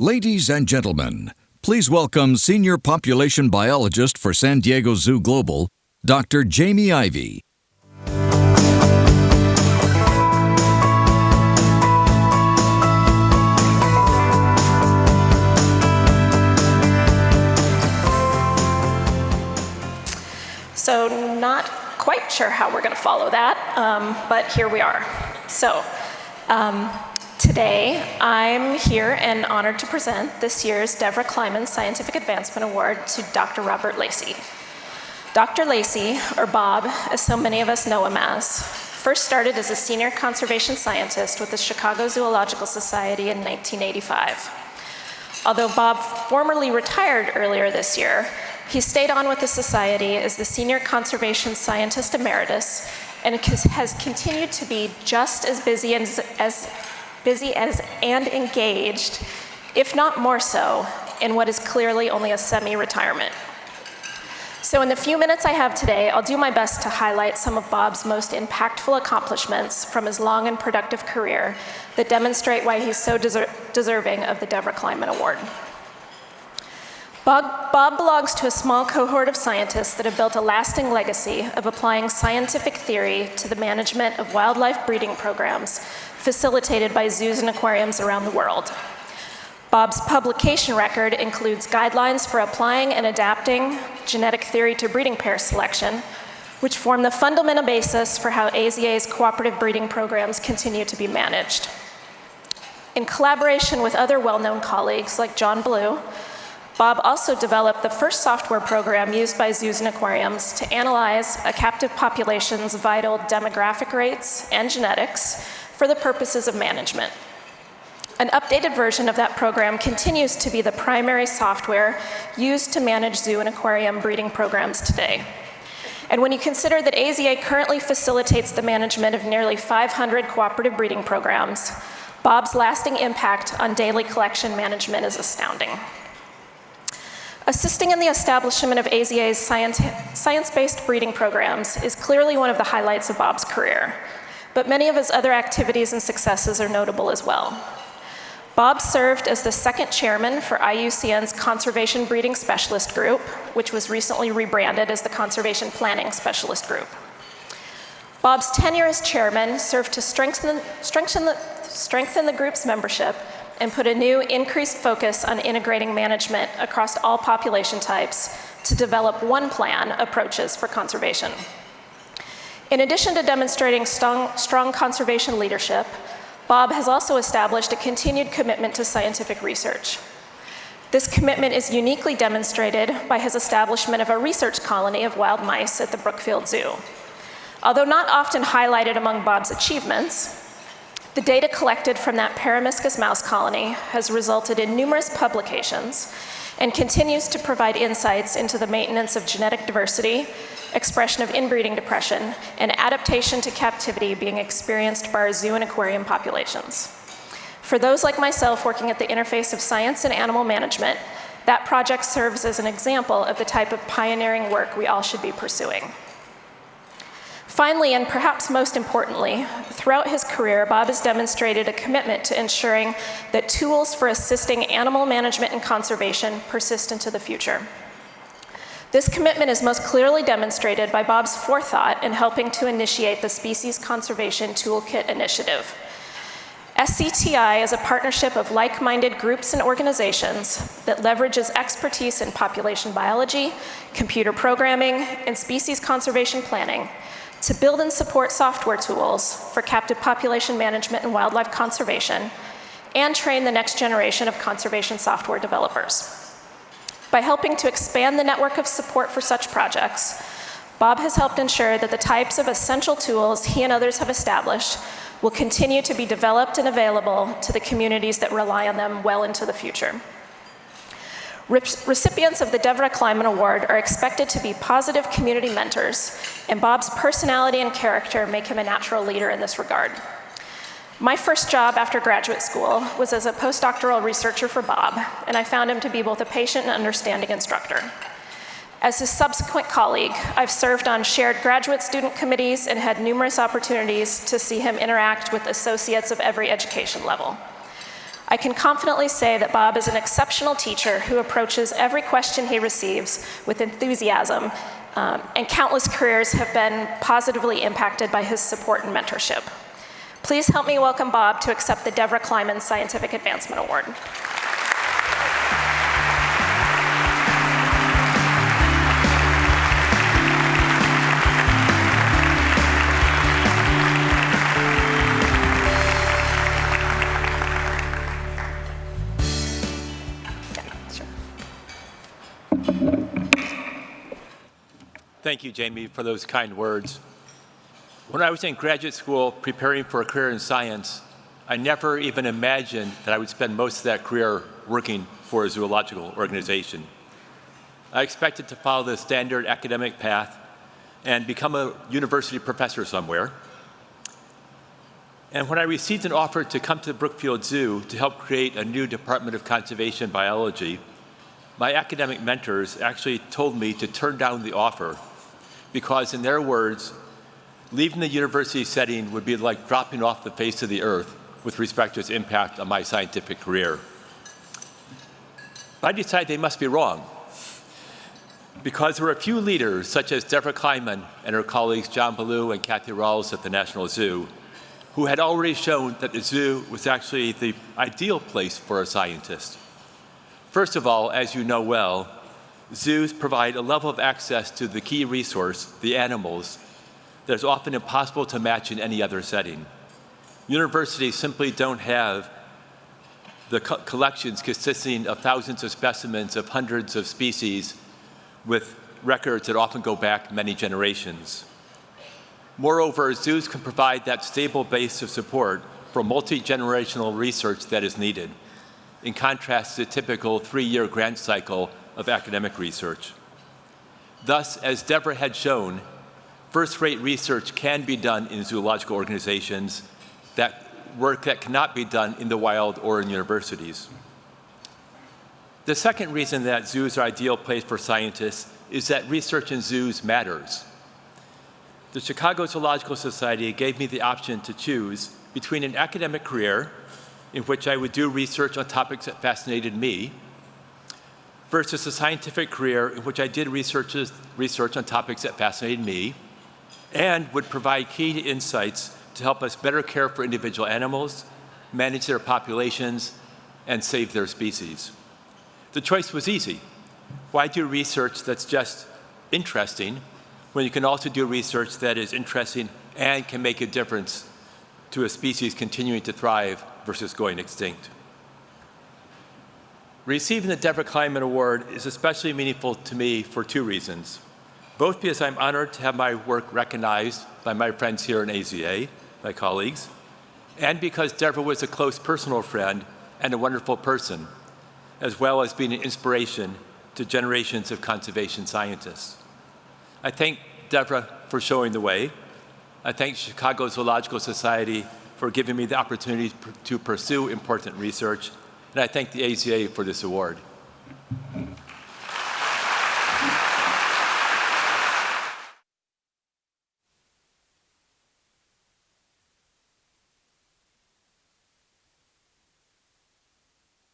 Ladies and gentlemen, please welcome Senior Population Biologist for San Diego Zoo Global, Dr. Jamie Ivey. So not quite sure how we're going to follow that, but here we are. So today I'm here and honored to present this year's Devra Kleiman Scientific Advancement Award to Dr. Robert Lacy. Dr. Lacy, or Bob, as so many of us know him as, first started as a senior conservation scientist with the Chicago Zoological Society in 1985. Although Bob formerly retired earlier this year, he stayed on with the Society as the Senior Conservation Scientist Emeritus and has continued to be just as busy and engaged, if not more so, in what is clearly only a semi-retirement. So in the few minutes I have today, I'll do my best to highlight some of Bob's most impactful accomplishments from his long and productive career that demonstrate why he's so deserving of the Devra Kleiman Award. Bob belongs to a small cohort of scientists that have built a lasting legacy of applying scientific theory to the management of wildlife breeding programs facilitated by zoos and aquariums around the world. Bob's publication record includes guidelines for applying and adapting genetic theory to breeding pair selection, which form the fundamental basis for how AZA's cooperative breeding programs continue to be managed. In collaboration with other well-known colleagues like John Blue, Bob also developed the first software program used by zoos and aquariums to analyze a captive population's vital demographic rates and genetics for the purposes of management. An updated version of that program continues to be the primary software used to manage zoo and aquarium breeding programs today. And when you consider that AZA currently facilitates the management of nearly 500 cooperative breeding programs, Bob's lasting impact on daily collection management is astounding. Assisting in the establishment of AZA's science-based breeding programs is clearly one of the highlights of Bob's career, but many of his other activities and successes are notable as well. Bob served as the second chairman for IUCN's Conservation Breeding Specialist Group, which was recently rebranded as the Conservation Planning Specialist Group. Bob's tenure as chairman served to strengthen the group's membership and put a new, increased focus on integrating management across all population types to develop one-plan approaches for conservation. In addition to demonstrating strong conservation leadership, Bob has also established a continued commitment to scientific research. This commitment is uniquely demonstrated by his establishment of a research colony of wild mice at the Brookfield Zoo. Although not often highlighted among Bob's achievements, the data collected from that Parameciscus mouse colony has resulted in numerous publications and continues to provide insights into the maintenance of genetic diversity, expression of inbreeding depression, and adaptation to captivity being experienced by our zoo and aquarium populations. For those like myself working at the interface of science and animal management, that project serves as an example of the type of pioneering work we all should be pursuing. Finally, and perhaps most importantly, throughout his career, Bob has demonstrated a commitment to ensuring that tools for assisting animal management and conservation persist into the future. This commitment is most clearly demonstrated by Bob's forethought in helping to initiate the Species Conservation Toolkit Initiative. SCTI is a partnership of like-minded groups and organizations that leverages expertise in population biology, computer programming, and species conservation planning to build and support software tools for captive population management and wildlife conservation, and train the next generation of conservation software developers. By helping to expand the network of support for such projects, Bob has helped ensure that the types of essential tools he and others have established will continue to be developed and available to the communities that rely on them well into the future. Recipients of the Devra Kleiman Award are expected to be positive community mentors, and Bob's personality and character make him a natural leader in this regard. My first job after graduate school was as a postdoctoral researcher for Bob, and I found him to be both a patient and understanding instructor. As his subsequent colleague, I've served on shared graduate student committees and had numerous opportunities to see him interact with associates of every education level. I can confidently say that Bob is an exceptional teacher who approaches every question he receives with enthusiasm, and countless careers have been positively impacted by his support and mentorship. Please help me welcome Bob to accept the Devra Kleiman Scientific Advancement Award. Thank you, Jamie, for those kind words. When I was in graduate school preparing for a career in science, I never even imagined that I would spend most of that career working for a zoological organization. I expected to follow the standard academic path and become a university professor somewhere. And when I received an offer to come to the Brookfield Zoo to help create a new Department of Conservation Biology, my academic mentors actually told me to turn down the offer because, in their words, leaving the university setting would be like dropping off the face of the earth with respect to its impact on my scientific career. But I decided they must be wrong, because there were a few leaders, such as Devra Kleiman and her colleagues John Ballou and Kathy Rawls at the National Zoo, who had already shown that the zoo was actually the ideal place for a scientist. First of all, as you know well, zoos provide a level of access to the key resource, the animals, that is often impossible to match in any other setting. Universities simply don't have the collections consisting of thousands of specimens of hundreds of species with records that often go back many generations. Moreover, zoos can provide that stable base of support for multi-generational research that is needed, in contrast to the typical 3-year grant cycle of academic research. Thus, as Devra had shown, first-rate research can be done in zoological organizations, that work that cannot be done in the wild or in universities. The second reason that zoos are an ideal place for scientists is that research in zoos matters. The Chicago Zoological Society gave me the option to choose between an academic career in which I would do research on topics that fascinated me, versus a scientific career in which I did research on topics that fascinated me and would provide key insights to help us better care for individual animals, manage their populations, and save their species. The choice was easy. Why do research that's just interesting when you can also do research that is interesting and can make a difference to a species continuing to thrive versus going extinct? Receiving the Devra Kleiman Award is especially meaningful to me for 2 reasons. Both because I'm honored to have my work recognized by my friends here in AZA, my colleagues, and because Devra was a close personal friend and a wonderful person, as well as being an inspiration to generations of conservation scientists. I thank Devra for showing the way. I thank Chicago Zoological Society for giving me the opportunity to pursue important research, and I thank the AZA for this award.